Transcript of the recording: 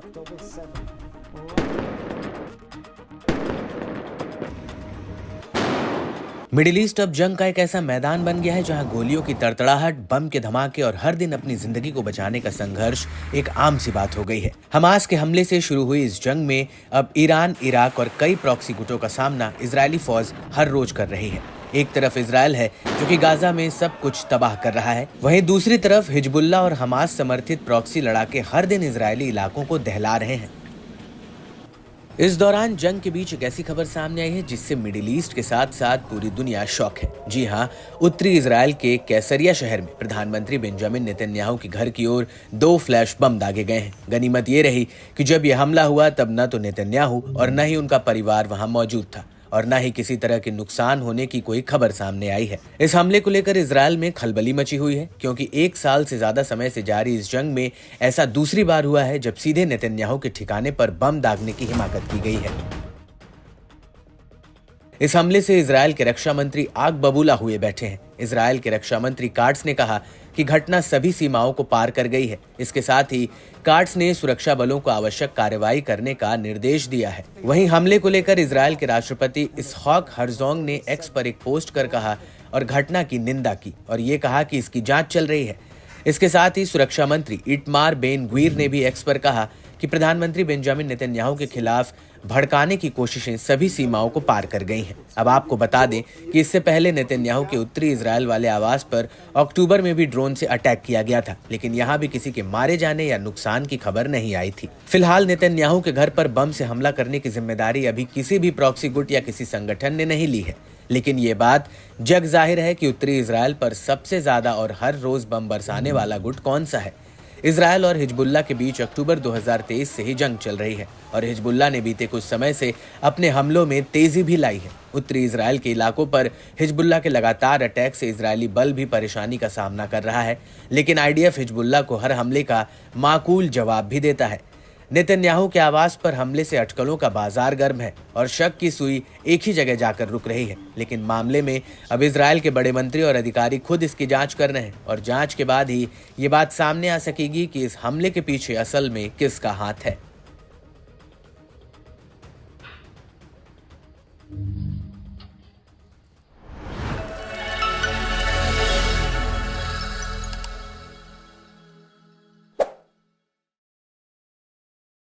October 7. Middle east अब जंग का एक ऐसा मैदान बन गया है जहां गोलियों की तड़तड़ाहट, बम के धमाके और हर दिन अपनी जिंदगी को बचाने का संघर्ष एक आम सी बात हो गई है। हमास के हमले से शुरू हुई इस जंग में अब ईरान, इराक और कई प्रॉक्सी गुटों का सामना इजरायली फौज हर रोज कर रही है। एक तरफ इजरायल है जो कि गाजा में सब कुछ तबाह कर रहा है, वहीं दूसरी तरफ हिजबुल्लाह और हमास समर्थित प्रॉक्सी लड़ाके हर दिन इजरायली इलाकों को दहला रहे हैं। इस दौरान जंग के बीच एक ऐसी खबर सामने आई है जिससे मिडिल ईस्ट के साथ साथ पूरी दुनिया शॉक है। जी हां, उत्तरी इजरायल के कैसरिया शहर में प्रधानमंत्री बेंजामिन नेतन्याहू के घर की ओर 2 फ्लैश बम दागे गए हैं। गनीमत ये रही कि जब यह हमला हुआ तब न तो नेतन्याहू और न ही उनका परिवार वहां मौजूद था और न ही किसी तरह के नुकसान होने की कोई खबर सामने आई है। इस हमले को लेकर इजरायल में खलबली मची हुई है क्योंकि 1 साल से ज्यादा समय से जारी इस जंग में ऐसा दूसरी बार हुआ है जब सीधे नेतन्याहू के ठिकाने पर बम दागने की हिमाकत की गई है। इस हमले से इजरायल के रक्षा मंत्री आग बबूला हुए बैठे हैं। इजरायल के रक्षा मंत्री काट्स ने कहा कि घटना सभी सीमाओं को पार कर गई है। इसके साथ ही काट्स ने सुरक्षा बलों को आवश्यक कार्रवाई करने का निर्देश दिया है। वहीं हमले को लेकर इजरायल के राष्ट्रपति इसहाक हर्जोग ने एक्स पर एक पोस्ट कर कहा और घटना की निंदा की और ये कहा कि इसकी जांच चल रही है। इसके साथ ही सुरक्षा मंत्री इटमार बेन ग्वीर ने भी एक्स पर कहा कि प्रधानमंत्री बेंजामिन नेतन्याहू के खिलाफ भड़काने की कोशिशें सभी सीमाओं को पार कर गई हैं। अब आपको बता दें कि इससे पहले नेतन्याहू के उत्तरी इजरायल वाले आवास पर अक्टूबर में भी ड्रोन से अटैक किया गया था, लेकिन यहां भी किसी के मारे जाने या नुकसान की खबर नहीं आई थी। फिलहाल नेतन्याहू के घर पर बम से हमला करने की जिम्मेदारी अभी किसी भी प्रॉक्सी गुट या किसी संगठन ने नहीं ली है, लेकिन ये बात जग जाहिर है कि उत्तरी इजरायल पर सबसे ज्यादा और हर रोज बम बरसाने वाला गुट कौन सा है। इजरायल और हिजबुल्लाह के बीच अक्टूबर 2023 से ही जंग चल रही है और हिजबुल्लाह ने बीते कुछ समय से अपने हमलों में तेजी भी लाई है। उत्तरी इजरायल के इलाकों पर हिजबुल्लाह के लगातार अटैक से इजरायली बल भी परेशानी का सामना कर रहा है, लेकिन आईडीएफ हिजबुल्लाह को हर हमले का माकूल जवाब भी देता है। नेतन्याहू के आवास पर हमले से अटकलों का बाजार गर्म है और शक की सुई एक ही जगह जाकर रुक रही है, लेकिन मामले में अब इजरायल के बड़े मंत्री और अधिकारी खुद इसकी जांच कर रहे हैं और जांच के बाद ही ये बात सामने आ सकेगी कि इस हमले के पीछे असल में किसका हाथ है।